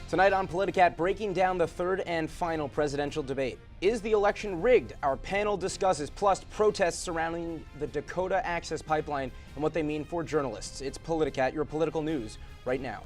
Tonight on Politicat, breaking down the third and final presidential debate. Is the election rigged? Our panel discusses, plus protests surrounding the Dakota Access Pipeline and what they mean for journalists. It's Politicat, your political news, right now.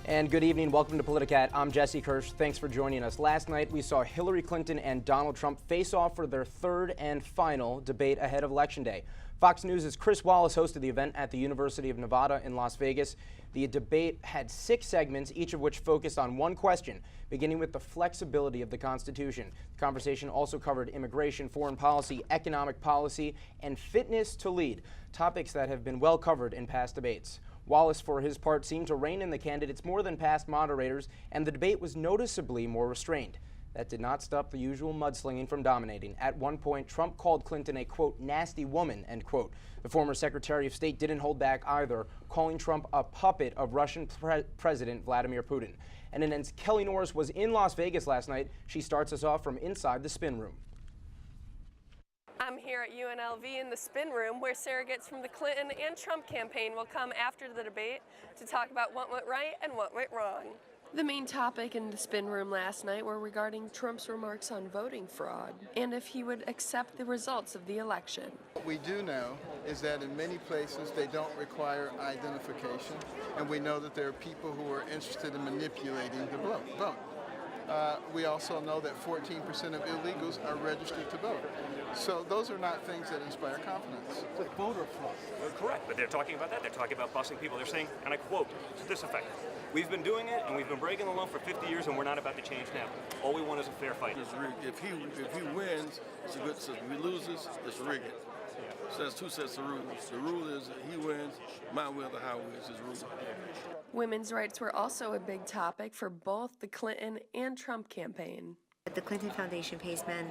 And good evening. Welcome to Politicat. I'm Jesse Kirsch. Thanks for joining us. Last night, we saw Hillary Clinton and Donald Trump face off for their third and final debate ahead of Election Day. Fox News' Chris Wallace hosted the event at the University of Nevada in Las Vegas. The debate had 6 segments, each of which focused on one question, beginning with the flexibility of the Constitution. The conversation also covered immigration, foreign policy, economic policy, and fitness to lead, topics that have been well covered in past debates. Wallace, for his part, seemed to rein in the candidates more than past moderators, and the debate was noticeably more restrained. That did not stop the usual mudslinging from dominating. At one point, Trump called Clinton a, quote, nasty woman, end quote. The former Secretary of State didn't hold back either, calling Trump a puppet of Russian President Vladimir Putin. And then Kelly Norris was in Las Vegas last night. She starts us off from inside the spin room. I'm here at UNLV in the spin room where surrogates from the Clinton and Trump campaign will come after the debate to talk about what went right and what went wrong. The main topic in the spin room last night were regarding Trump's remarks on voting fraud and if he would accept the results of the election. What we do know is that in many places they don't require identification, and we know that there are people who are interested in manipulating the vote. We also know that 14% of illegals are registered to vote. So those are not things that inspire confidence. It's like voter fraud. Correct, but they're talking about that. They're talking about busing people. They're saying, and I quote, to this effect, we've been doing it and we've been breaking the law for 50 years and we're not about to change now. All we want is a fair fight. If he wins, it's a good system. If he loses, it's rigged. So there's 2 sets of rules. The rule is that he wins, my will, the House wins his rule. Women's rights were also a big topic for both the Clinton and Trump campaign. The Clinton Foundation pays men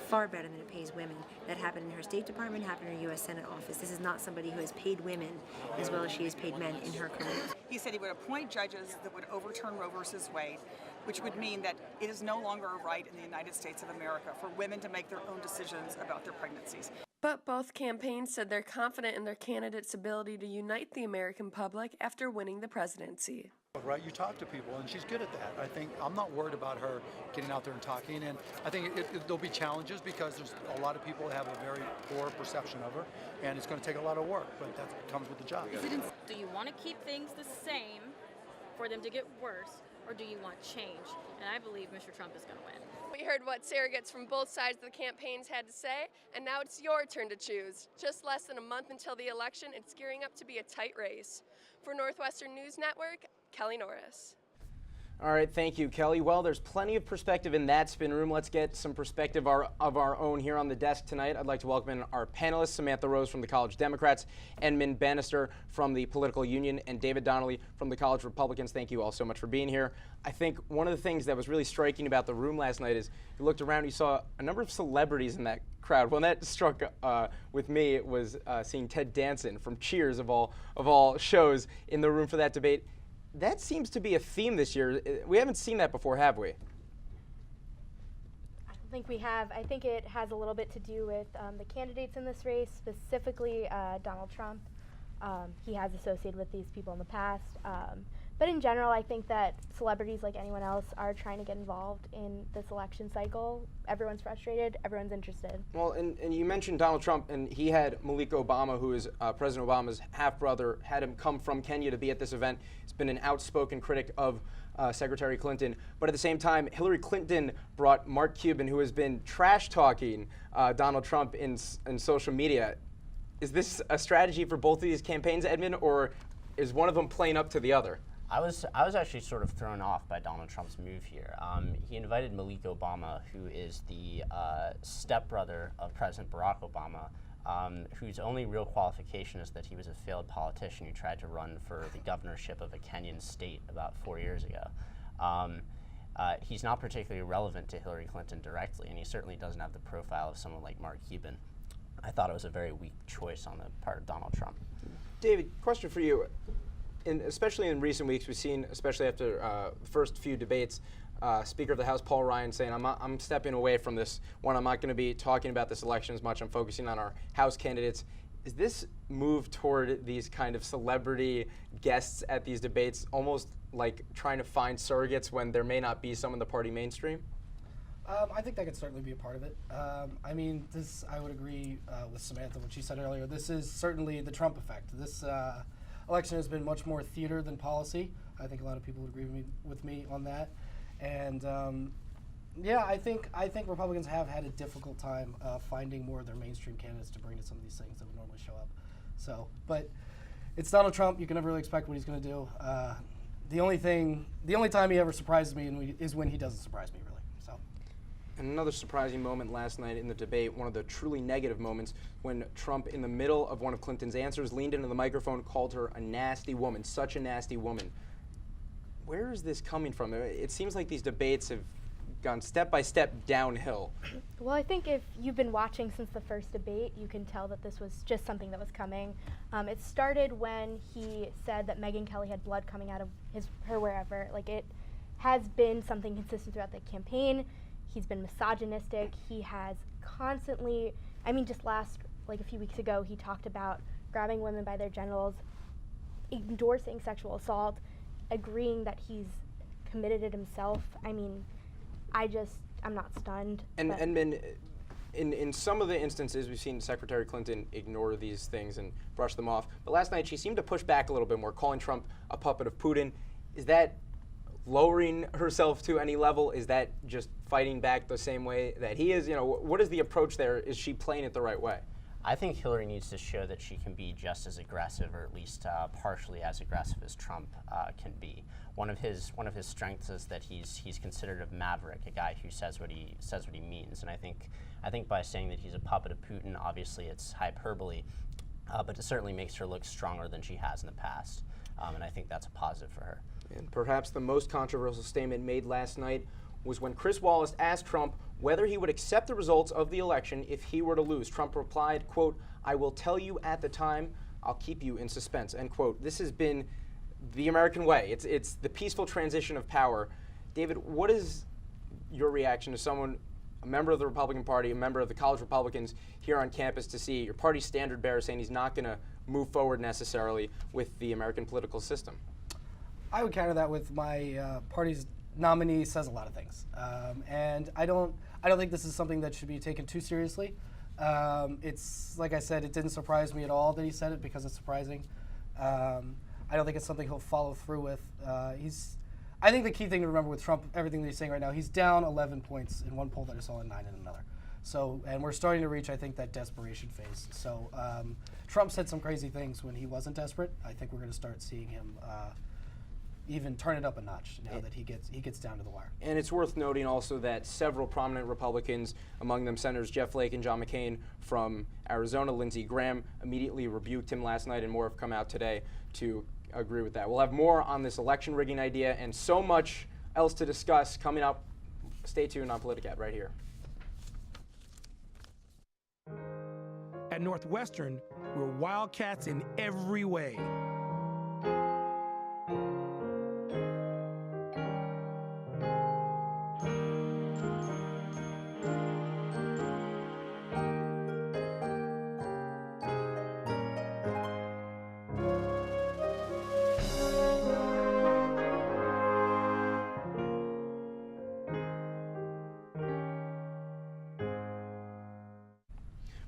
far better than it pays women. That happened in her State Department, happened in her U.S. Senate office. This is not somebody who has paid women as well as she has paid men in her career. He said he would appoint judges that would overturn Roe versus Wade, which would mean that it is no longer a right in the United States of America for women to make their own decisions about their pregnancies. But both campaigns said they're confident in their candidates' ability to unite the American public after winning the presidency. Right, you talk to people, and she's good at that. I think I'm not worried about her getting out there and talking, and I think there'll be challenges because there's a lot of people that have a very poor perception of her, and it's going to take a lot of work, but that comes with the job. Do you want to keep things the same for them to get worse, or do you want change? And I believe Mr. Trump is going to win. We heard what surrogates from both sides of the campaigns had to say, and now it's your turn to choose. Just less than a month until the election, it's gearing up to be a tight race. For Northwestern News Network, Kelly Norris. All right, thank you, Kelly. Well, there's plenty of perspective in that spin room. Let's get some perspective of our own here on the desk tonight. I'd like to welcome in our panelists, Samantha Rose from the College Democrats, Edmund Bannister from the Political Union, and David Donnelly from the College Republicans. Thank you all so much for being here. I think one of the things that was really striking about the room last night is you looked around, you saw a number of celebrities in that crowd. One that struck with me was seeing Ted Danson from Cheers of all shows in the room for that debate. That seems to be a theme this year. We haven't seen that before, have we? I don't think we have. I think it has a little bit to do with the candidates in this race, specifically Donald Trump. He has associated with these people in the past. But in general, I think that celebrities, like anyone else, are trying to get involved in this election cycle. Everyone's frustrated. Everyone's interested. Well, and you mentioned Donald Trump, and he had Malik Obama, who is President Obama's half-brother, had him come from Kenya to be at this event. He's been an outspoken critic of Secretary Clinton. But at the same time, Hillary Clinton brought Mark Cuban, who has been trash-talking Donald Trump in social media. Is this a strategy for both of these campaigns, Edmund, or is one of them playing up to the other? I was actually sort of thrown off by Donald Trump's move here. He invited Malik Obama, who is the stepbrother of President Barack Obama, whose only real qualification is that he was a failed politician who tried to run for the governorship of a Kenyan state about 4 years ago. He's not particularly relevant to Hillary Clinton directly, and he certainly doesn't have the profile of someone like Mark Cuban. I thought it was a very weak choice on the part of Donald Trump. David, question for you. especially in recent weeks, we've seen, especially after the first few debates, Speaker of the House Paul Ryan saying, I'm stepping away from this one. I'm not going to be talking about this election as much. I'm focusing on our House candidates. Is this move toward these kind of celebrity guests at these debates almost like trying to find surrogates when there may not be some in the party mainstream? I think that could certainly be a part of it. I mean, I would agree with Samantha, what she said earlier. This is certainly the Trump effect. This election has been much more theater than policy. I think a lot of people would agree with me on that. And yeah, I think Republicans have had a difficult time finding more of their mainstream candidates to bring to some of these things that would normally show up. So, but it's Donald Trump. You can never really expect what he's going to do. The only time he ever surprises me is when he doesn't surprise me, really. So. And another surprising moment last night in the debate, one of the truly negative moments, when Trump, in the middle of one of Clinton's answers, leaned into the microphone, called her a nasty woman, such a nasty woman. Where is this coming from? It seems like these debates have gone step by step downhill. Well, I think if you've been watching since the first debate, you can tell that this was just something that was coming. It started when he said that Megyn Kelly had blood coming out of her wherever. Like, it has been something consistent throughout the campaign. He's been misogynistic. He has constantly, I mean, just like a few weeks ago, he talked about grabbing women by their genitals, endorsing sexual assault, agreeing that he's committed it himself. I mean, I'm not stunned. And in some of the instances, we've seen Secretary Clinton ignore these things and brush them off. But last night, she seemed to push back a little bit more, calling Trump a puppet of Putin. Is that lowering herself to any level? Is that just fighting back the same way that he is? You know, what is the approach there? Is she playing it the right way? I think Hillary needs to show that she can be just as aggressive, or at least partially as aggressive as Trump can be. One of his strengths is that he's considered a maverick, a guy who says what he means. And I think by saying that he's a puppet of Putin, obviously it's hyperbole, but it certainly makes her look stronger than she has in the past. And I think that's a positive for her. And perhaps the most controversial statement made last night was when Chris Wallace asked Trump whether he would accept the results of the election if he were to lose. Trump replied, quote, "I will tell you at the time. I'll keep you in suspense," end quote. This has been the American way. It's the peaceful transition of power. David, what is your reaction to someone, a member of the Republican Party, a member of the college Republicans here on campus, to see your party's standard bearer saying he's not going to move forward necessarily with the American political system? I would counter that with my party's nominee says a lot of things, and I don't think this is something that should be taken too seriously. It's like I said, it didn't surprise me at all that he said it, because it's surprising. I don't think it's something he'll follow through with. I think the key thing to remember with Trump, everything that he's saying right now, he's down 11 points in one poll that I saw and 9 in another. So, and we're starting to reach, I think, that desperation phase. So Trump said some crazy things when he wasn't desperate. I think we're going to start seeing him even turn it up a notch now that he gets down to the wire. And it's worth noting also that several prominent Republicans, among them Senators Jeff Flake and John McCain from Arizona, Lindsey Graham, immediately rebuked him last night, and more have come out today to agree with that. We'll have more on this election rigging idea and so much else to discuss coming up. Stay tuned on Politicat right here. At Northwestern, we're Wildcats in every way.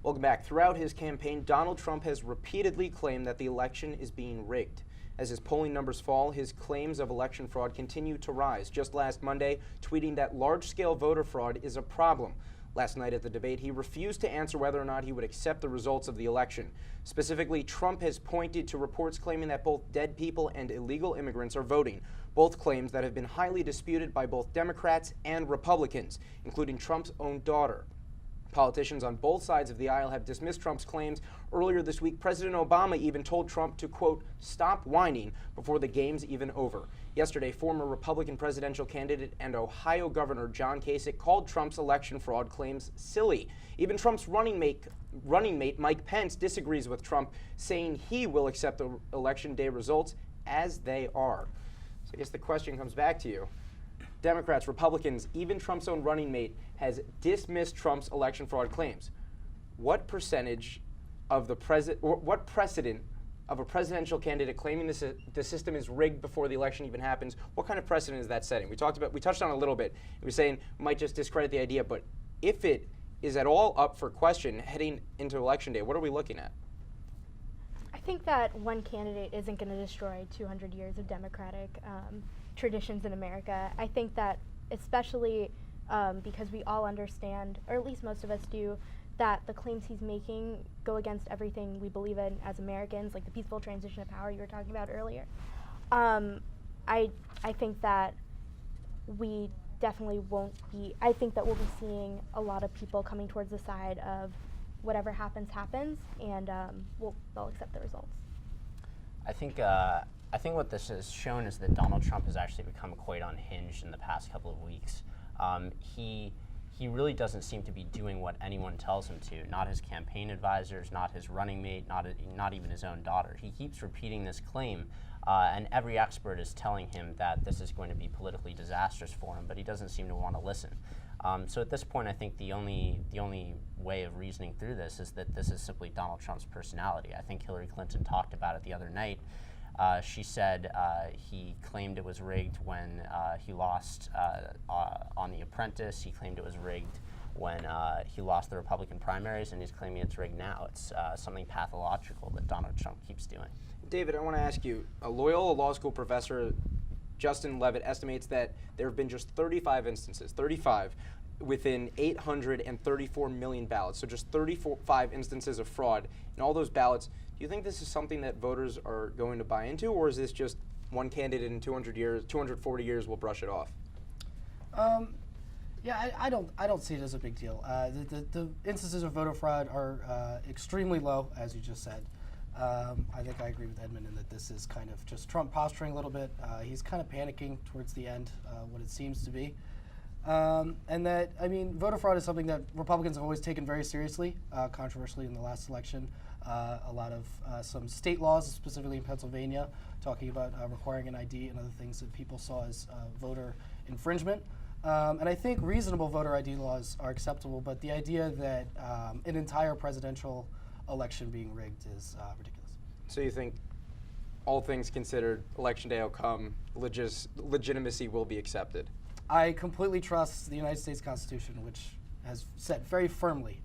Welcome back. Throughout his campaign, Donald Trump has repeatedly claimed that the election is being rigged. As his polling numbers fall, his claims of election fraud continue to rise. Just last Monday, tweeting that large-scale voter fraud is a problem. Last night at the debate, he refused to answer whether or not he would accept the results of the election. Specifically, Trump has pointed to reports claiming that both dead people and illegal immigrants are voting, both claims that have been highly disputed by both Democrats and Republicans, including Trump's own daughter. Politicians on both sides of the aisle have dismissed Trump's claims. Earlier this week, President Obama even told Trump to, quote, "stop whining" before the game's even over. Yesterday, former Republican presidential candidate and Ohio Governor John Kasich called Trump's election fraud claims silly. Even Trump's running mate Mike Pence disagrees with Trump, saying he will accept the election day results as they are. So I guess the question comes back to you. Democrats, Republicans, even Trump's own running mate has dismissed Trump's election fraud claims. What percentage of what precedent of a presidential candidate claiming the system is rigged before the election even happens? What kind of precedent is that setting? We touched on it a little bit. We were saying we might just discredit the idea, but if it is at all up for question heading into election day, what are we looking at? I think that one candidate isn't going to destroy 200 years of democratic traditions in America. I think that especially because we all understand, or at least most of us do, that the claims he's making go against everything we believe in as Americans, like the peaceful transition of power you were talking about earlier. I think that we definitely won't be, I think that we'll be seeing a lot of people coming towards the side of whatever happens, happens, and they'll accept the results. I think what this has shown is that Donald Trump has actually become quite unhinged in the past couple of weeks. He really doesn't seem to be doing what anyone tells him to, not his campaign advisors, not his running mate, not even his own daughter. He keeps repeating this claim, and every expert is telling him that this is going to be politically disastrous for him, but he doesn't seem to want to listen. So at this point, I think the only way of reasoning through this is that this is simply Donald Trump's personality. I think Hillary Clinton talked about it the other night. She said he claimed it was rigged when he lost on The Apprentice. He claimed it was rigged when he lost the Republican primaries, and he's claiming it's rigged now. It's something pathological that Donald Trump keeps doing. David, I want to ask you, a Loyola Law School professor, Justin Levitt, estimates that there have been just 35 instances, 35, within 834 million ballots. So just 35 instances of fraud in all those ballots. Do you think this is something that voters are going to buy into, or is this just one candidate in 240 years will brush it off? Yeah, I don't see it as a big deal. The instances of voter fraud are extremely low, as you just said. I think I agree with Edmund in that this is kind of just Trump posturing a little bit. He's kind of panicking towards the end, what it seems to be. And that, I mean, voter fraud is something that Republicans have always taken very seriously, controversially in the last election. A lot of some state laws, specifically in Pennsylvania, talking about requiring an ID and other things that people saw as voter infringement. And I think reasonable voter ID laws are acceptable, but the idea that an entire presidential election being rigged is ridiculous. So you think, all things considered, Election Day will come, legitimacy will be accepted? I completely trust the United States Constitution, which has said very firmly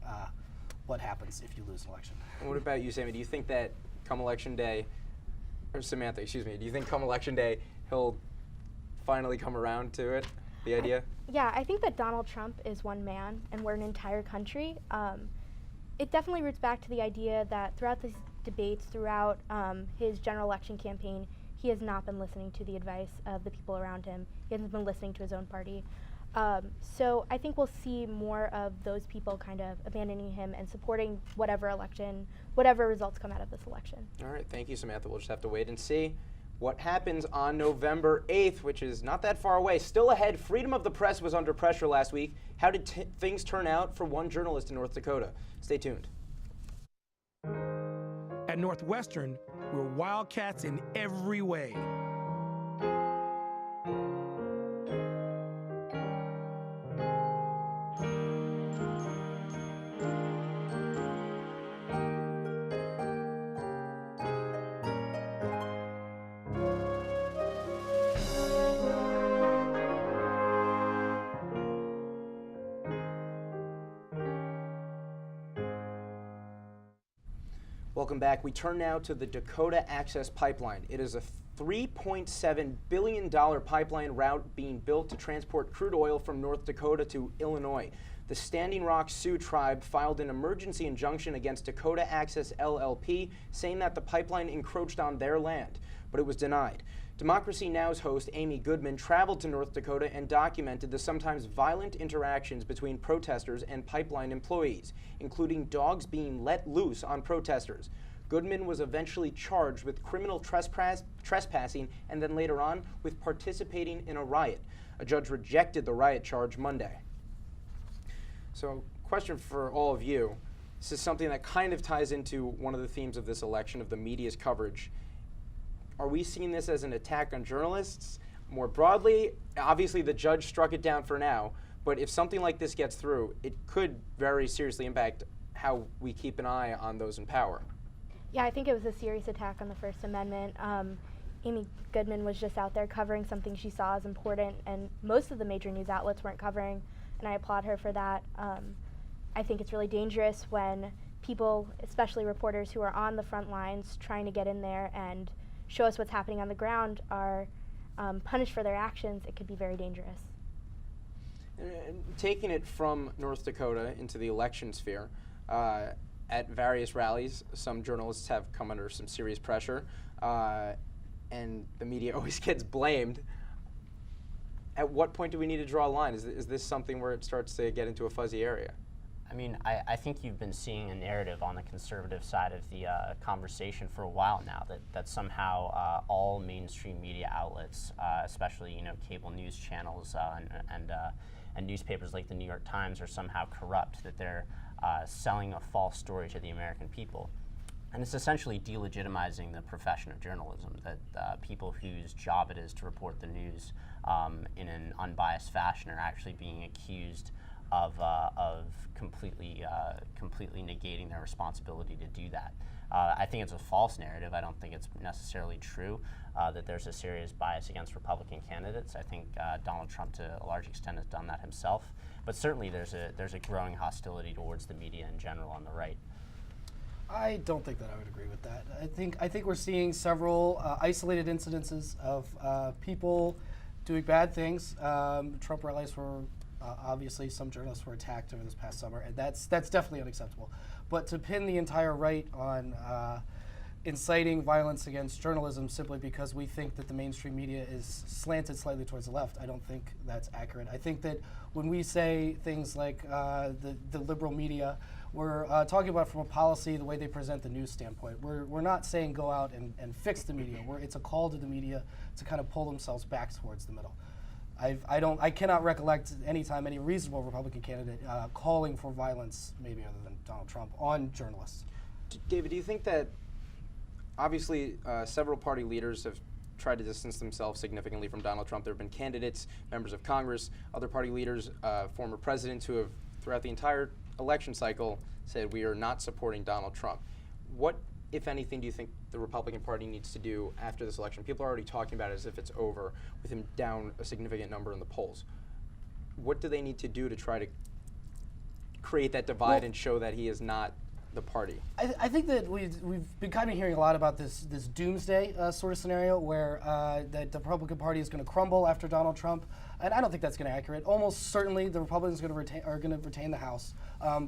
what happens if you lose an election. And what about you, Sammy? Do you think that come Election Day, or Samantha, excuse me, do you think come Election Day he'll finally come around to it, the idea? I think that Donald Trump is one man and we're an entire country. It definitely roots back to the idea that throughout these debates, throughout his general election campaign, he has not been listening to the advice of the people around him. He hasn't been listening to his own party. So I think we'll see more of those people kind of abandoning him and supporting whatever results come out of this election. All right, thank you, Samantha. We'll just have to wait and see what happens on November 8th, which is not that far away. Still ahead, freedom of the press was under pressure last week. How did things turn out for one journalist in North Dakota? Stay tuned. At Northwestern, we're Wildcats in every way. Welcome back. We turn now to the Dakota Access Pipeline. It is a $3.7 billion pipeline route being built to transport crude oil from North Dakota to Illinois. The Standing Rock Sioux tribe filed an emergency injunction against Dakota Access LLP, saying that the pipeline encroached on their land, but it was denied. Democracy Now!'s host Amy Goodman traveled to North Dakota and documented the sometimes violent interactions between protesters and pipeline employees, including dogs being let loose on protesters. Goodman was eventually charged with criminal trespassing and then later on with participating in a riot. A judge rejected the riot charge Monday. So, question for all of you. This is something that kind of ties into one of the themes of this election, of the media's coverage. Are we seeing this as an attack on journalists more broadly? Obviously, the judge struck it down for now, but if something like this gets through, it could very seriously impact how we keep an eye on those in power. Yeah, I think it was a serious attack on the First Amendment. Amy Goodman was just out there covering something she saw as important, and most of the major news outlets weren't covering, and I applaud her for that. I think it's really dangerous when people, especially reporters who are on the front lines trying to get in there and show us what's happening on the ground, are punished for their actions. It could be very dangerous. Taking it from North Dakota into the election sphere, at various rallies, some journalists have come under some serious pressure, and the media always gets blamed. At what point do we need to draw a line? Is this something where it starts to get into a fuzzy area? I mean, I think you've been seeing a narrative on the conservative side of the conversation for a while now that somehow all mainstream media outlets, especially cable news channels and newspapers like the New York Times, are somehow corrupt, that they're selling a false story to the American people. And it's essentially delegitimizing the profession of journalism, that people whose job it is to report the news in an unbiased fashion are actually being accused of completely negating their responsibility to do that. I think it's a false narrative. I don't think it's necessarily true that there's a serious bias against Republican candidates. I think Donald Trump, to a large extent, has done that himself. But certainly there's a growing hostility towards the media in general on the right. I don't think that I would agree with that. I think we're seeing several isolated incidences of people doing bad things. Trump rallies were obviously, some journalists were attacked over this past summer, and that's definitely unacceptable. But to pin the entire right on inciting violence against journalism simply because we think that the mainstream media is slanted slightly towards the left, I don't think that's accurate. I think that when we say things like the liberal media, we're talking about from a policy, the way they present the news standpoint. We're not saying go out and fix the media. It's a call to the media to kind of pull themselves back towards the middle. I cannot recollect any time any reasonable Republican candidate calling for violence, maybe other than Donald Trump, on journalists. David, do you think that obviously several party leaders have tried to distance themselves significantly from Donald Trump? There have been candidates, members of Congress, other party leaders, former presidents who have, throughout the entire election cycle, said we are not supporting Donald Trump. What, if anything, do you think the Republican Party needs to do after this election? People are already talking about it as if it's over, with him down a significant number in the polls. What do they need to do to try to create that divide and show that he is not the party? I think that we've been kind of hearing a lot about this doomsday sort of scenario where that the Republican Party is going to crumble after Donald Trump, and I don't think that's going to be accurate. Almost certainly, the Republicans are going to retain the House,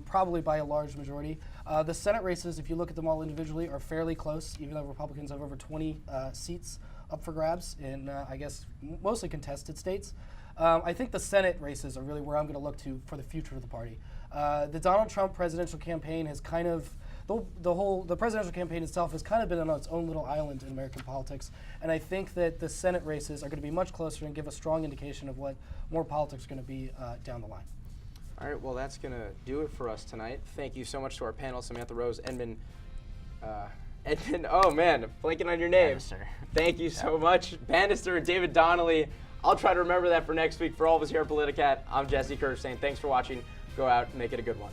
probably by a large majority. The Senate races, if you look at them all individually, are fairly close, even though Republicans have over 20 seats up for grabs in, I guess, mostly contested states. I think the Senate races are really where I'm going to look to for the future of the party. The Donald Trump presidential campaign has kind of, the presidential campaign itself has kind of been on its own little island in American politics, and I think that the Senate races are going to be much closer and give a strong indication of what more politics are going to be down the line. All right, well, that's going to do it for us tonight. Thank you so much to our panel, Samantha Rose, Edmund, oh man, blanking on your name. Bannister. Thank you so much, Bannister and David Donnelly. I'll try to remember that for next week. For all of us here at Politicat, I'm Jesse Kirsch saying thanks for watching. Go out and make it a good one.